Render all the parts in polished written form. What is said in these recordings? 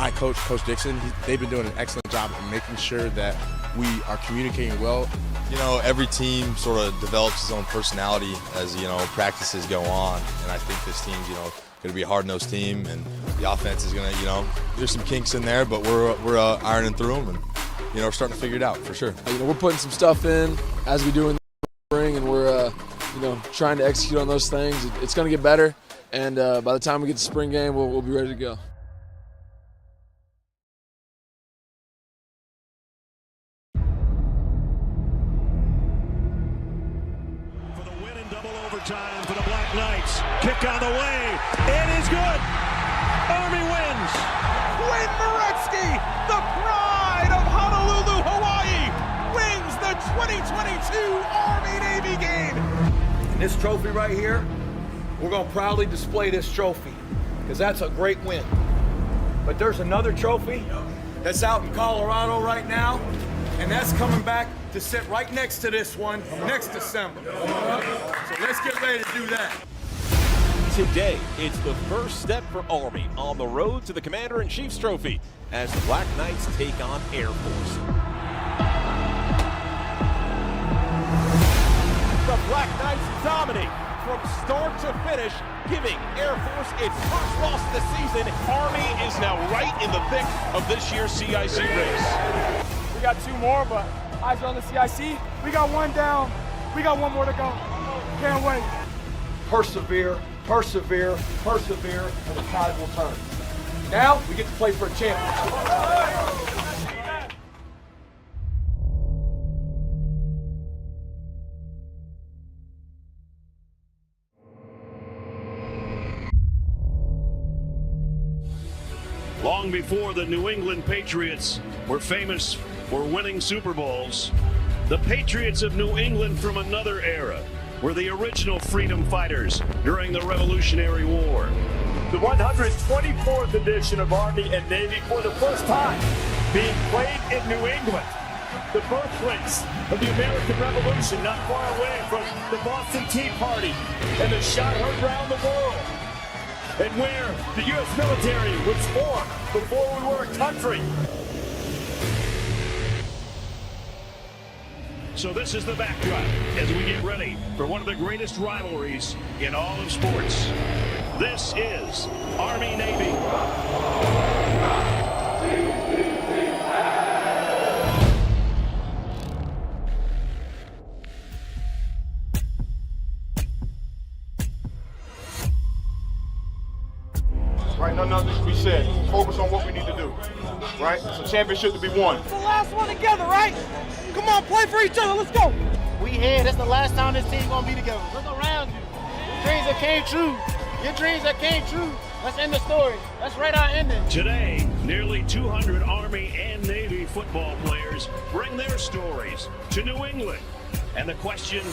my coach, Coach Dixon, they've been doing an excellent job of making sure that we are communicating well. You know, every team sort of develops its own personality as, you know, practices go on. And I think this team's, you know, going to be a hard-nosed team, and the offense is going to, you know, there's some kinks in there, but we're ironing through them, and, you know, we're starting to figure it out for sure. You know, we're putting some stuff in as we do in the spring, and we're, you know, trying to execute on those things. It's going to get better, and by the time we get to spring game, we'll be ready to go. Time for the Black Knights. Kick on the way. It is good. Army wins. Wayne Moretzky, the pride of Honolulu, Hawaii, wins the 2022 Army-Navy game. And this trophy right here, we're going to proudly display this trophy because that's a great win. But there's another trophy that's out in Colorado right now, and that's coming back to sit right next to this one next December. So let's get ready to do that. Today, it's the first step for Army on the road to the Commander-in-Chief's Trophy as the Black Knights take on Air Force. The Black Knights dominate from start to finish, giving Air Force its first loss of the season. Army is now right in the thick of this year's CIC race. We got two more, but eyes are on the CIC. We got one down. We got one more to go. Can't wait. Persevere, persevere, persevere, and the tide will turn. Now we get to play for a championship. Long before the New England Patriots were famous for winning Super Bowls, the Patriots of New England from another era were the original freedom fighters during the Revolutionary War. The 124th edition of Army and Navy for the first time being played in New England, the birthplace of the American Revolution, not far away from the Boston Tea Party and the shot heard around the world, and where the U.S. military was formed before we were a country. So this is the backdrop as we get ready for one of the greatest rivalries in all of sports. This is Army-Navy. Right, nothing else to be said. Focus on what we need to do. Right? It's a championship to be won. It's the last one together, right? Come on, play for each other. Let's go. We here. That's the last time this team gonna be together. Look around you. Your dreams that came true. Your dreams that came true. Let's end the story. Let's write our ending. Today, nearly 200 Army and Navy football players bring their stories to New England. And the question,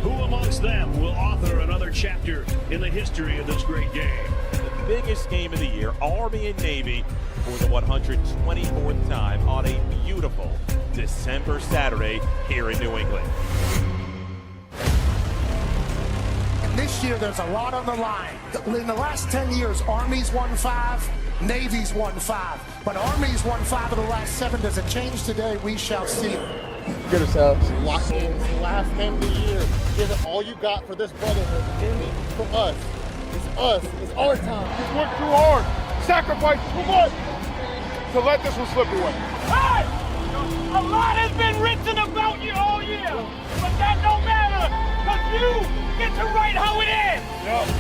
who amongst them will author another chapter in the history of this great game? The biggest game of the year, Army and Navy, for the 124th time on a beautiful December Saturday here in New England. This year, there's a lot on the line. In the last 10 years, Army's won 5, Navy's won 5. But Army's won 5 of the last 7. Does it change today? We shall see. Get us out. Lock in. It's the last game of the year. Give it all you got for this brotherhood. Give it from us. It's us. It's our time. Just work too hard. Sacrifice too much to let this one slip away. Hey! A lot has been written about you all year, but that don't matter, because you get to write how it ends. Yep.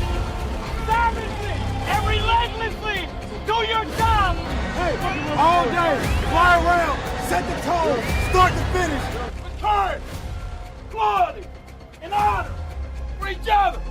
Savagely and relentlessly do your job. Hey, all day, fly around, set the tone, start to finish. With courage, quality, and honor for each other.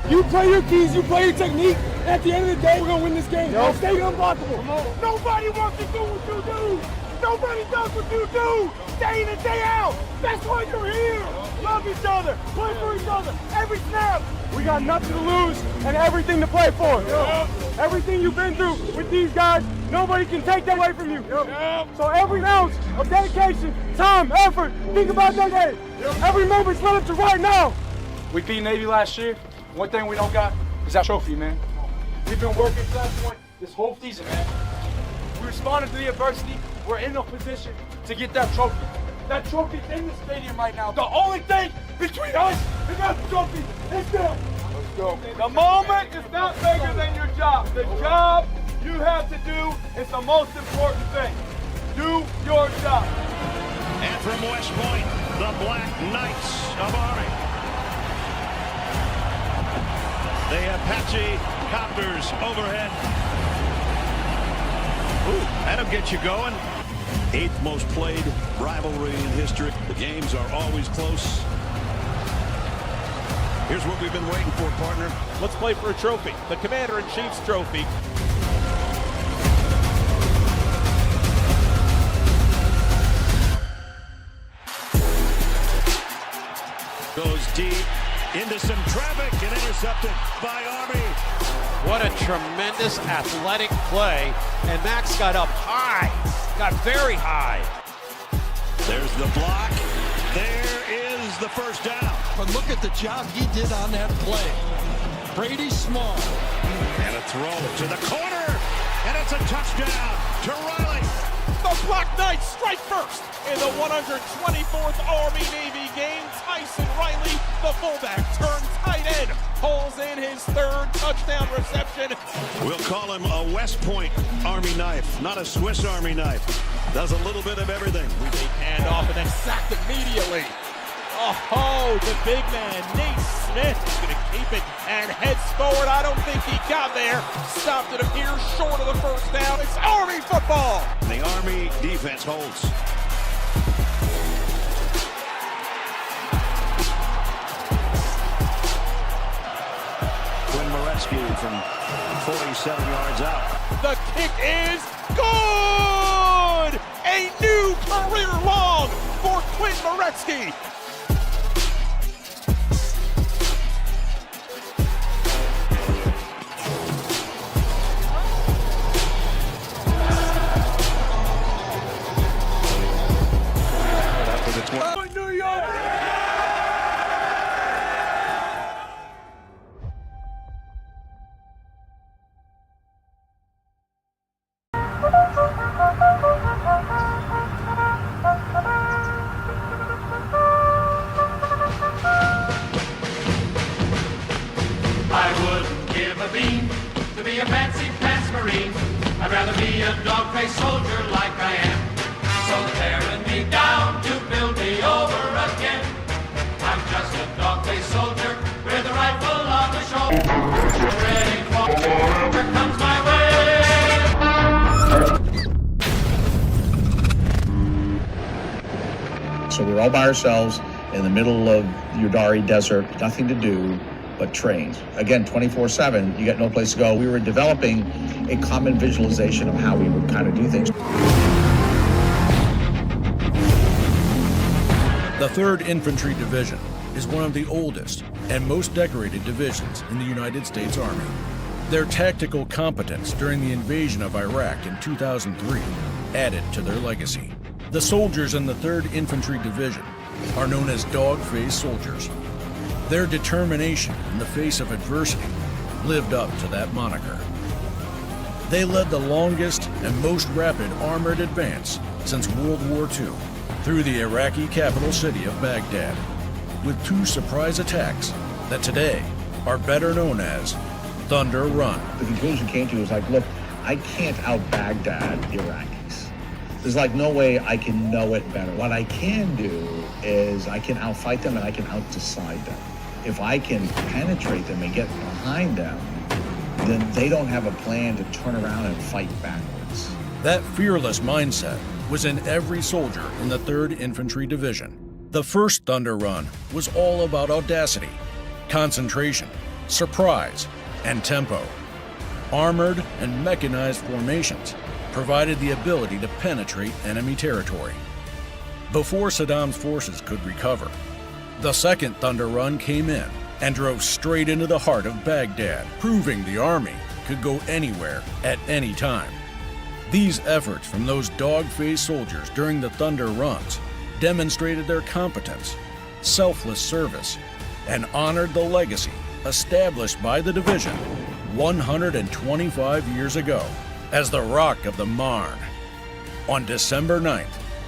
You play your keys, you play your technique. At the end of the day, we're going to win this game. Yep. Stay unblockable. Nobody wants to do what you do. Nobody does what you do. Day in and day out. That's why you're here. Love each other. Play for each other. Every snap. We got nothing to lose and everything to play for. Yep. Everything you've been through with these guys, nobody can take that away from you. Yep. So every ounce of dedication, time, effort, think about that day. Yep. Every moment's led up to right now. We beat Navy last year. One thing we don't got is that trophy, man. We've been working to that point this whole season, man. We responded to the adversity. We're in a position to get that trophy. That trophy's in the stadium right now. The only thing between us and that trophy is them. Let's go. The moment is not bigger than your job. The job you have to do is the most important thing. Do your job. And from West Point, the Black Knights of Army. The Apache copters overhead. Ooh, that'll get you going. 8th most played rivalry in history. The games are always close. Here's what we've been waiting for, partner. Let's play for a trophy. The Commander-in-Chief's trophy. Goes deep into some traffic and intercepted by Army. What a tremendous athletic play. And Max got up high, got very high. There's the block. There is the first down. But look at the job he did on that play. Brady Small. And a throw to the corner. And it's a touchdown to Riley. The Black Knights strike first in the 124th Army-Navy game. Tyson Riley, the fullback, turned tight end, pulls in his 3rd touchdown reception. We'll call him a West Point Army knife, not a Swiss Army knife. Does a little bit of everything. We take handoff and then sacked immediately. Oh, the big man, Nate Smith, is going to keep it and heads forward. I don't think he got there. Stopped, it appears, short of the first down. It's Army football. And the Army defense holds. Quinn Moretzky from 47 yards out. The kick is good! A new career long for Quinn Moretzky. New York! I wouldn't give a bean to be a fancy pants Marine. I'd rather be a dog-faced soldier like I am. So tearing me down to build me over again. I'm just a dog-faced soldier with a rifle on the shoulder. Ready for whatever comes my way. So we're all by ourselves in the middle of the Udari Desert, nothing to do but train. Again, 24/7, you got no place to go. We were developing a common visualization of how we would kind of do things. The 3rd Infantry Division is one of the oldest and most decorated divisions in the United States Army. Their tactical competence during the invasion of Iraq in 2003 added to their legacy. The soldiers in the 3rd Infantry Division are known as dog-faced soldiers. Their determination in the face of adversity lived up to that moniker. They led the longest and most rapid armored advance since World War II through the Iraqi capital city of Baghdad, with 2 surprise attacks that today are better known as Thunder Run. The conclusion came to was like, look, I can't out-Baghdad the Iraqis. There's like no way I can know it better. What I can do is I can outfight them and I can out-decide them. If I can penetrate them and get behind them, then they don't have a plan to turn around and fight backwards. That fearless mindset was in every soldier in the 3rd Infantry Division. The first Thunder Run was all about audacity, concentration, surprise, and tempo. Armored and mechanized formations provided the ability to penetrate enemy territory. Before Saddam's forces could recover, the second Thunder Run came in and drove straight into the heart of Baghdad, proving the Army could go anywhere at any time. These efforts from those dog-faced soldiers during the Thunder Runs demonstrated their competence, selfless service, and honored the legacy established by the division 125 years ago. as the Rock of the Marne. On December 9th,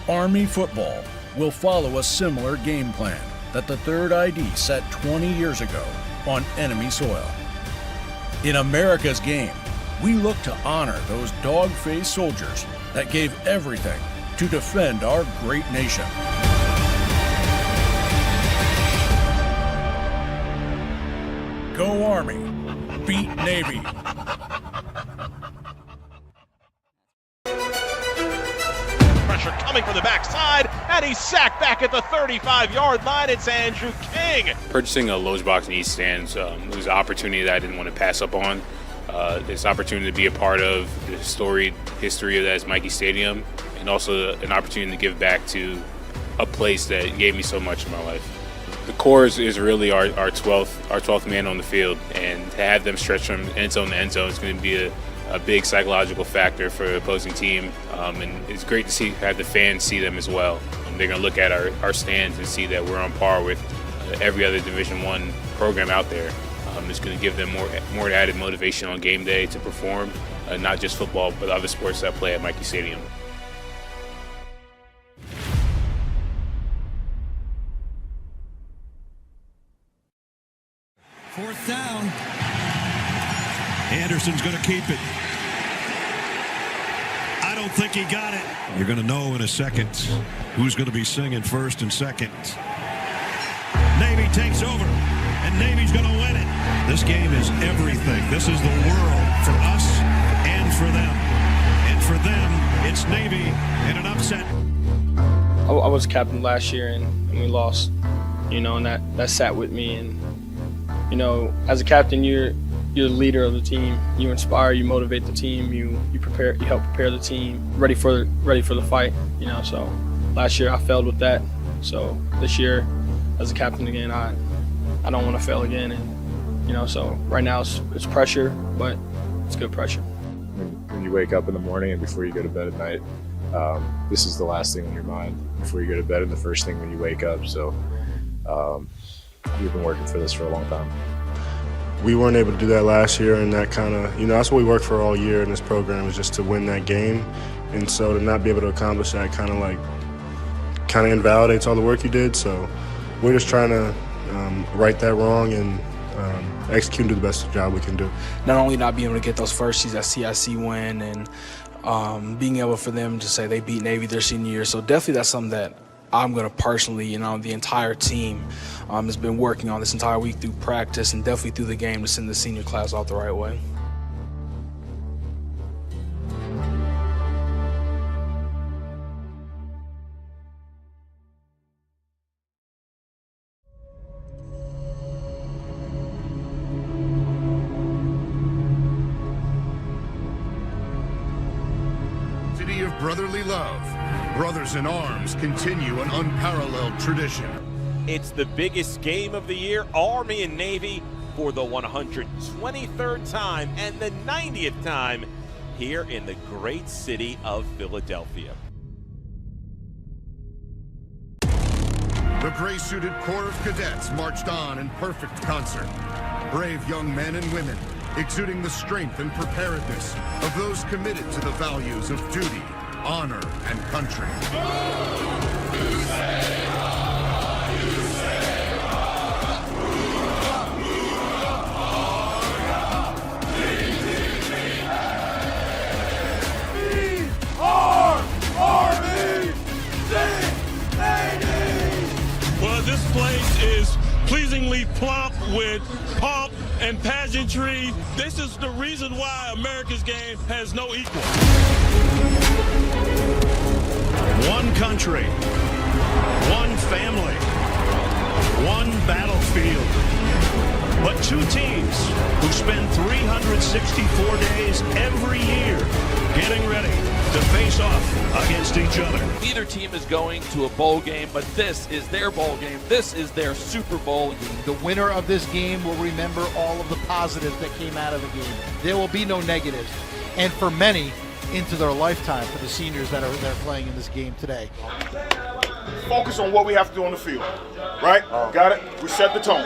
Army football will follow a similar game plan that the 3rd ID set 20 years ago on enemy soil. In America's game, we look to honor those dog-faced soldiers that gave everything to defend our great nation. Go Army, beat Navy. Pressure coming from the backside, and he's sacked back at the 35-yard line. It's Andrew King. Purchasing a Lowe's box in East Stands was an opportunity that I didn't want to pass up on. This opportunity to be a part of the storied history of that is Mikey Stadium, and also an opportunity to give back to a place that gave me so much in my life. The core is really our 12th man on the field, and to have them stretch from end zone to end zone is going to be a big psychological factor for the opposing team, and it's great to have the fans see them as well. They're going to look at our stands and see that we're on par with every other Division I program out there. It's going to give them more added motivation on game day to perform, not just football, but other sports that play at Mikey Stadium. Fourth down. Anderson's going to keep it. I don't think he got it. You're going to know in a second who's going to be singing first and second. Navy takes over, and Navy's going to win it. This game is everything. This is the world for us and for them. And for them, it's Navy in an upset. I was captain last year, and we lost, and that sat with me. And, as a captain, you're the leader of the team. You inspire, you motivate the team, you prepare, you help prepare the team, ready for the fight. So last year I failed with that. So this year, as a captain again, I don't want to fail again. And so right now it's pressure, but it's good pressure. When you wake up in the morning and before you go to bed at night, this is the last thing on your mind before you go to bed and the first thing when you wake up. So we've been working for this for a long time. We weren't able to do that last year, and that kind of, that's what we worked for all year in this program, is just to win that game. And so to not be able to accomplish that kind of invalidates all the work you did. So we're just trying to right that wrong and execute and do the best job we can do. Not only not being able to get those first seeds, that CIC win, and being able for them to say they beat Navy their senior year. So definitely that's something that I'm going to personally, the entire team has been working on this entire week through practice and definitely through the game to send the senior class out the right way. City of brotherly love. Brothers in Arms continue an unparalleled tradition. It's the biggest game of the year, Army and Navy, for the 123rd time and the 90th time here in the great city of Philadelphia. The gray-suited Corps of Cadets marched on in perfect concert. Brave young men and women, exuding the strength and preparedness of those committed to the values of duty, honor, and country. Well, this place is pleasingly plump with pomp and pageantry. This is the reason why America's game has no equal. One country, one family, one battlefield, but two teams who spend 364 days every year getting ready to face off against each other. Neither team is going to a bowl game, but this is their bowl game. This is their Super Bowl game. The winner of this game will remember all of the positives that came out of the game. There will be no negatives. And for many, into their lifetime, for the seniors that are playing in this game today. Focus on what we have to do on the field, right? Got it? We set the tone.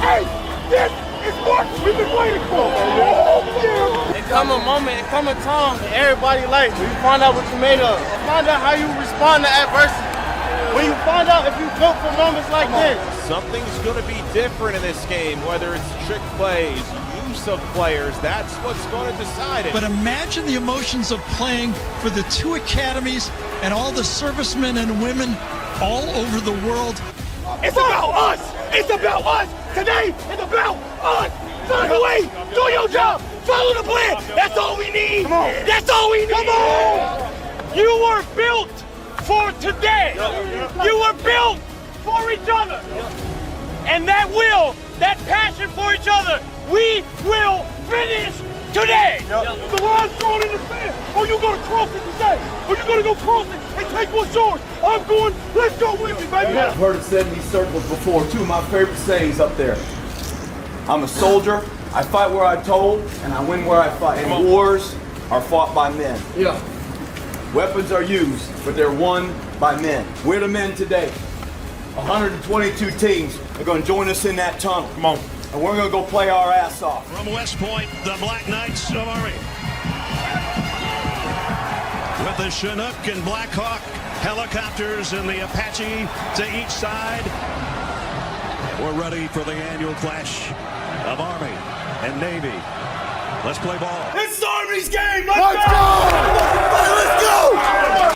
Hey, this is sport we've been waiting for. It come a moment, it come a time in everybody's life where you find out what you're made of. You find out how you respond to adversity. When you find out if you built for moments like this. Something's going to be different in this game, whether it's trick plays, use of players. That's what's going to decide it. But imagine the emotions of playing for the two academies and all the servicemen and women all over the world. It's about us. It's about us. Today is about us. Find a way. Do your job. Follow the plan. That's all we need. Come on. That's all we need. Come on. You were built for today. You were built for each other. And that passion for each other, we will finish today. The line's going in the sand. Are you going to cross it today? Are you going to go cross it and take what's yours? I'm going, let's go with me, baby. I've heard it said in these circles before. Two of my favorite sayings up there. I'm a soldier. I fight where I'm told, and I win where I fight. And wars are fought by men. Yeah. Weapons are used, but they're won by men. We're the men today. 122 teams are going to join us in that tunnel. Come on. And we're going to go play our ass off. From West Point, the Black Knights of Army. With the Chinook and Black Hawk helicopters and the Apache to each side. We're ready for the annual clash of Army and Navy. Let's play ball. It's the Army's game. Let's go. Let's go.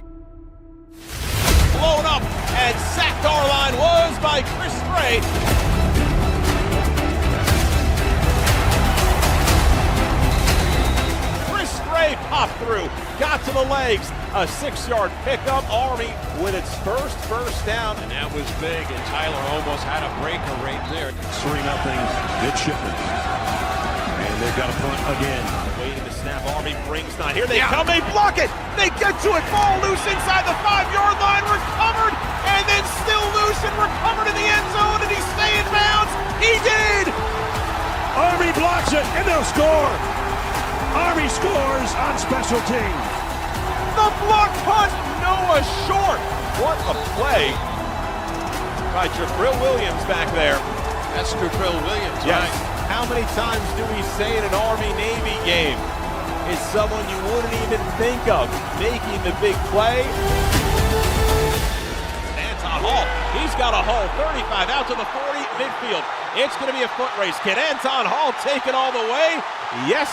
Blown up and sacked our line was by Chris Gray. Chris Gray popped through, got to the legs, a 6-yard pickup. Army with its first down. And that was big, and Tyler almost had a breaker right there. 3-0 midshipmen. And they've got a punt again. Waiting to snap. Army brings 9. Here they come. They block it. They get to it. Ball loose inside the 5-yard line. Recovered. And then still loose and recovered in the end zone. Did he stay in bounds? He did. Army blocks it, and they'll score. Army scores on special teams. The block punt. Noah Short. What a play by Jabril Williams back there. That's Jabril Williams, yes. right? How many times do we say in an Army-Navy game, it's someone you wouldn't even think of making the big play? Anton Hall, he's got a hole, 35 out to the 40, midfield. It's going to be a foot race. Can Anton Hall take it all the way? Yes,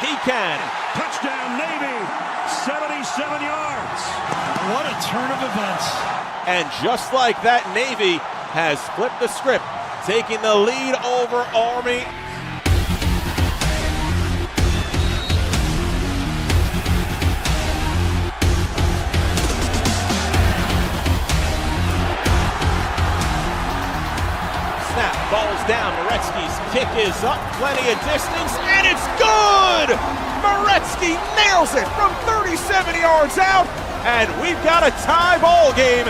he can. Touchdown, Navy, 77 yards. What a turn of events. And just like that, Navy has flipped the script, taking the lead over Army. Snap, ball's down. Moretsky's kick is up, plenty of distance, and it's good! Moretsky nails it from 37 yards out, and we've got a tie ball game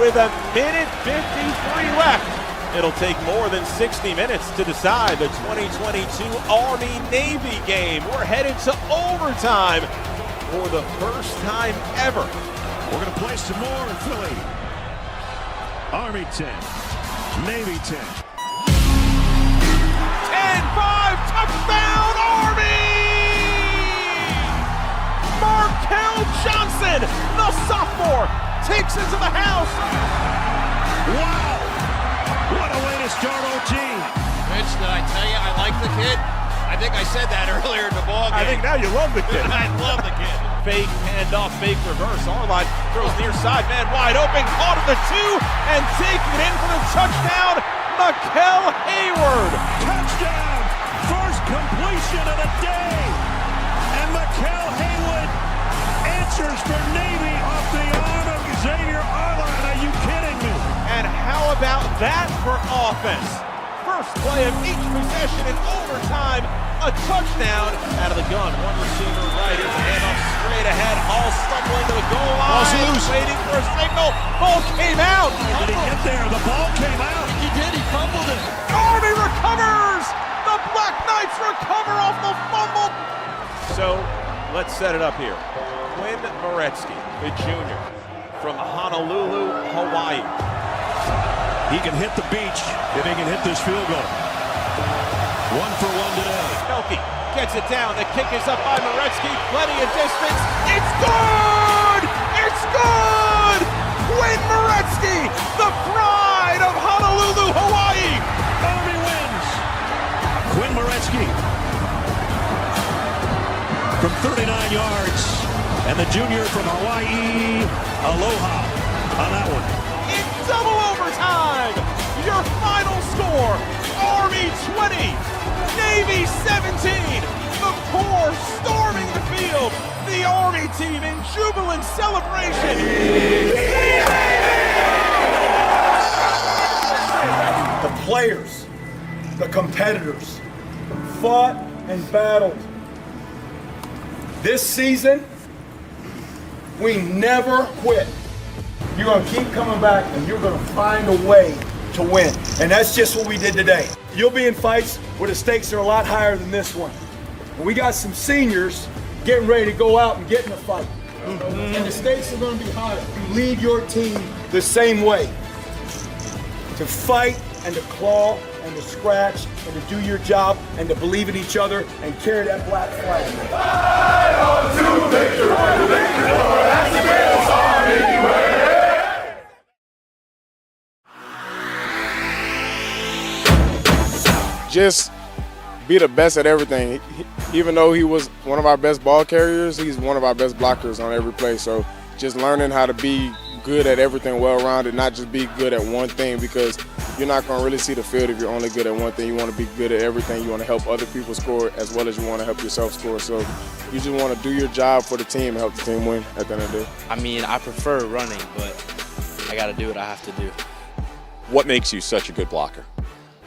with 1:53 left. It'll take more than 60 minutes to decide the 2022 Army-Navy game. We're headed to overtime for the first time ever. We're going to play some more in Philly. Army 10, Navy 10. 10-5, touchdown Army! Markel Johnson, the sophomore, takes it to the house. Wow! What a way to start OT. Rich, did I tell you I like the kid? I think I said that earlier in the ball game. I think now you love the kid. I love the kid. Fake handoff, fake reverse. Arline throws near side, man wide open, caught at the 2, and taking it in for the touchdown, Mikel Hayward. Touchdown! First completion of the day. And Mikel Hayward answers for Navy off the arm of Xavier Arline. Are you kidding me? And how about that for offense? First play of each possession in overtime, a touchdown out of the gun. One receiver right, here's a handoff straight ahead. Hall stumbling to the goal line, waiting for a signal. Ball came out. Did he get there? The ball came out. He did, he fumbled it. Army recovers! The Black Knights recover off the fumble. So, let's set it up here. Quinn Moretsky, the junior, from Honolulu, Hawaii. He can hit the beach if he can hit this field goal. 1 for 1 today. Melky gets it down. The kick is up by Moretzky. Plenty of distance. It's good! It's good! Quinn Moretzky, the pride of Honolulu, Hawaii. Army wins. Quinn Moretzky from 39 yards. And the junior from Hawaii, aloha on that one. In double overtime, your final score, Army 20, Navy 17. The Corps storming the field. The Army team in jubilant celebration. The players, the competitors, fought and battled. This season, we never quit. You're going to keep coming back and you're going to find a way to win. And that's just what we did today. You'll be in fights where the stakes are a lot higher than this one. And we got some seniors getting ready to go out and get in a fight. And the stakes are going to be higher. You lead your team the same way. To fight and to claw and to scratch and to do your job and to believe in each other and carry that black flag. Fight on to victory, that's the greatest Army way. Just be the best at everything. Even though he was one of our best ball carriers, he's one of our best blockers on every play. So just learning how to be good at everything, well-rounded, not just be good at one thing, because you're not going to really see the field if you're only good at one thing. You want to be good at everything. You want to help other people score as well as you want to help yourself score. So you just want to do your job for the team and help the team win at the end of the day. I mean, I prefer running, but I got to do what I have to do. What makes you such a good blocker?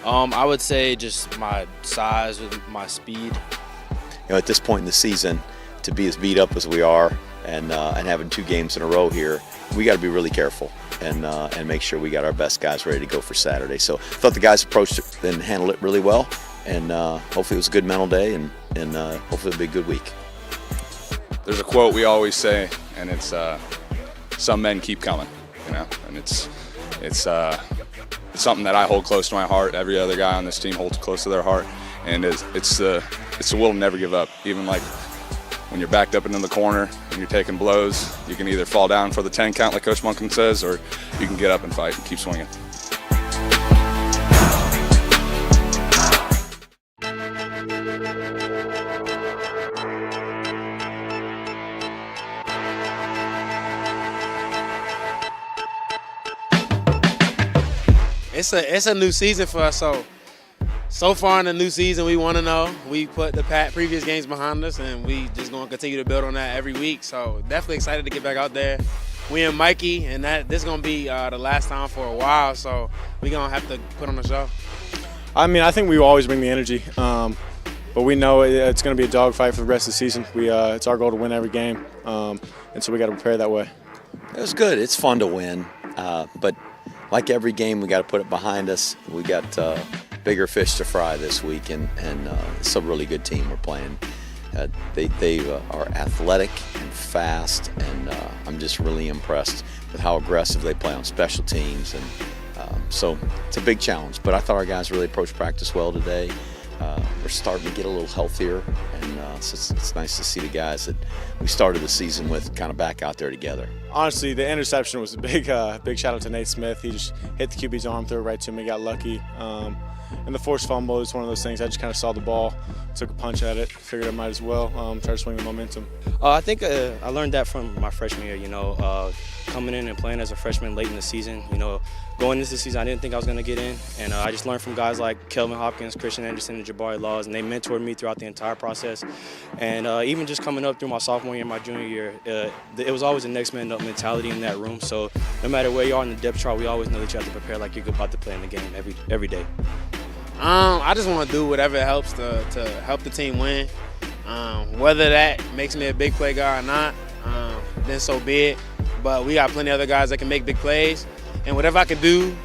I would say just my size and my speed. You know, at this point in the season, to be as beat up as we are and having 2 games in a row here, we got to be really careful and make sure we got our best guys ready to go for Saturday. So I thought the guys approached it and handled it really well, and hopefully it was a good mental day, and hopefully it'll be a good week. There's a quote we always say, and it's some men keep coming, you know, and it's something that I hold close to my heart. Every other guy on this team holds close to their heart, and it's the will to never give up. Even like when you're backed up into the corner and you're taking blows, you can either fall down for the 10 count like Coach Monken says, or you can get up and fight and keep swinging. It's a new season for us, so far in the new season we want to know. We put the previous games behind us, and we just going to continue to build on that every week. So definitely excited to get back out there. We and Mikey, and this is going to be the last time for a while, so we're going to have to put on a show. I mean, I think we will always bring the energy, but we know it's going to be a dogfight for the rest of the season. It's our goal to win every game, and so we got to prepare that way. It was good. It's fun to win, but like every game, we got to put it behind us. We got bigger fish to fry this week, and it's a really good team we're playing. They are athletic and fast, and I'm just really impressed with how aggressive they play on special teams. And so it's a big challenge, but I thought our guys really approached practice well today. We're starting to get a little healthier, and so it's nice to see the guys that we started the season with kind of back out there together. Honestly, the interception was a big shout out to Nate Smith. He just hit the QB's arm, threw it right to me, got lucky. And the forced fumble is one of those things. I just kind of saw the ball, took a punch at it, figured I might as well try to swing the momentum. I think I learned that from my freshman year, coming in and playing as a freshman late in the season. Going into the season, I didn't think I was going to get in, and I just learned from guys like Kelvin Hopkins, Christian Anderson, and Jabari Laws, and they mentored me throughout the entire process. And even just coming up through my sophomore year and my junior year, it was always a next man up mentality in that room. So no matter where you are in the depth chart, we always know that you have to prepare like you're about to play in the game every day. I just want to do whatever helps to help the team win. Whether that makes me a big play guy or not, then so be it. But we got plenty of other guys that can make big plays. And whatever I can do,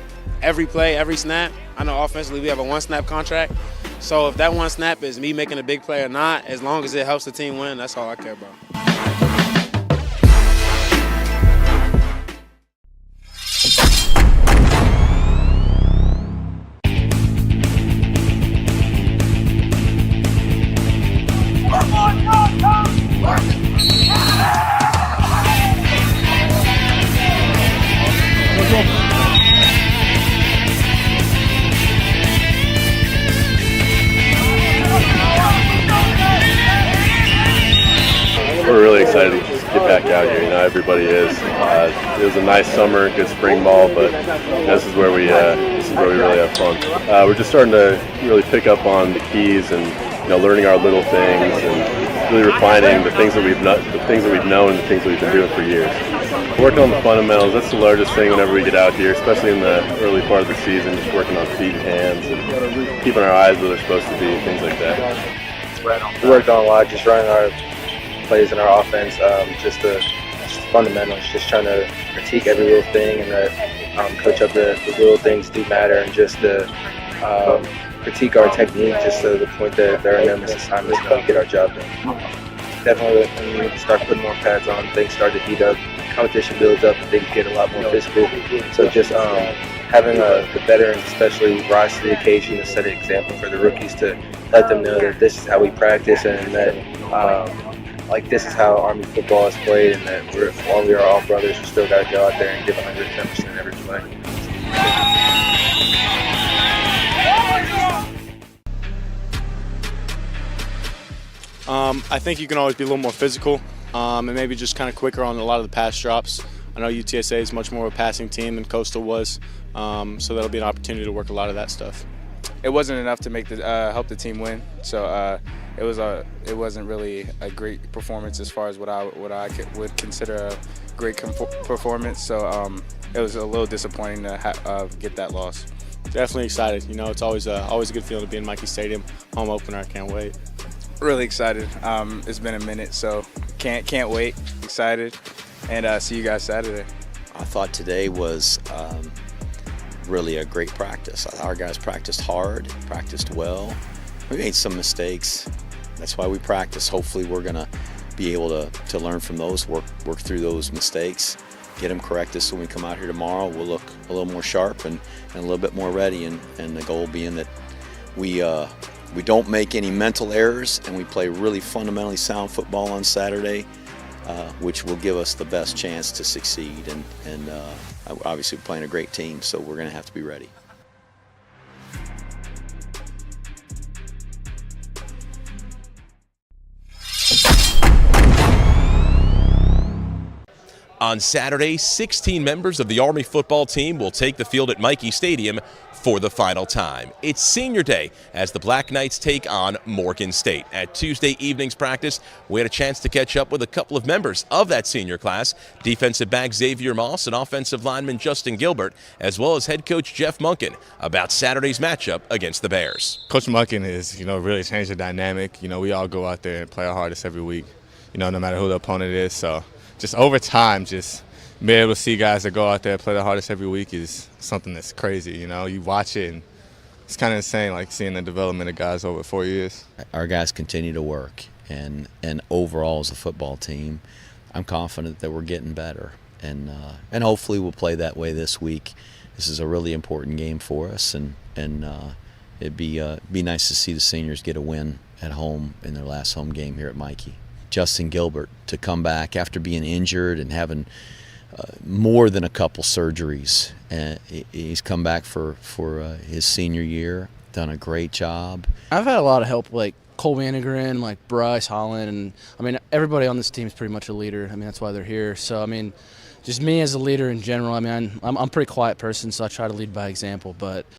every play, every snap, I know offensively we have a 1-snap contract. So if that 1 snap is me making a big play or not, as long as it helps the team win, that's all I care about. We're really excited to get back out here. You know, everybody is. It was a nice summer, good spring ball, but this is where we really have fun. We're just starting to really pick up on the keys and learning our little things and really refining the things that we've known and the things that we've been doing for years. Working on the fundamentals, that's the largest thing whenever we get out here, especially in the early part of the season, just working on feet and hands and keeping our eyes where they're supposed to be, things like that. We worked on a lot, just running our plays in our offense, just fundamentals, just trying to critique every little thing and coach up the little things do matter, and just to critique our technique just to the point that there are numerous assignments to get our job done. Definitely when we start putting more pads on, things start to heat up, competition builds up, and things get a lot more physical. So just having the veterans especially rise to the occasion to set an example for the rookies, to let them know that this is how we practice and that this is how Army football is played, and that while we are all brothers, we still got to go out there and give 110% every play. I think you can always be a little more physical and maybe just kind of quicker on a lot of the pass drops. I know UTSA is much more of a passing team than Coastal was, so that'll be an opportunity to work a lot of that stuff. It wasn't enough to make help the team win, so it wasn't really a great performance as far as what I would consider a great performance. So it was a little disappointing to get that loss. Definitely excited. You know, it's always a good feeling to be in Michie Stadium, home opener. I can't wait. Really excited. It's been a minute, so can't wait. Excited, and see you guys Saturday. I thought today was really a great practice. Our guys practiced hard, practiced well. We made some mistakes. That's why we practice. Hopefully we're going to be able to learn from those, work through those mistakes, get them corrected so when we come out here tomorrow we'll look a little more sharp and a little bit more ready, and the goal being that we don't make any mental errors and we play really fundamentally sound football on Saturday, which will give us the best chance to succeed. And obviously we're playing a great team, so we're going to have to be ready. On Saturday, 16 members of the Army football team will take the field at Michie Stadium for the final time. It's senior day as the Black Knights take on Morgan State. At Tuesday evening's practice, we had a chance to catch up with a couple of members of that senior class, defensive back Xavier Moss and offensive lineman Justin Gilbert, as well as head coach Jeff Munkin, about Saturday's matchup against the Bears. Coach Munkin has, really changed the dynamic. We all go out there and play our hardest every week, no matter who the opponent is. So just over time, just being able to see guys that go out there and play their hardest every week is something that's crazy. You watch it and it's kind of insane, like seeing the development of guys over 4 years. Our guys continue to work, and overall as a football team, I'm confident that we're getting better, and hopefully we'll play that way this week. This is a really important game for us, and it'd be nice to see the seniors get a win at home in their last home game here at Michie. Justin Gilbert to come back after being injured and having more than a couple surgeries. He's come back for his senior year, done a great job. I've had a lot of help, like Cole Vanegren, like Bryce Holland, and everybody on this team is pretty much a leader. That's why they're here. So just me as a leader in general. I'm a pretty quiet person, so I try to lead by example, but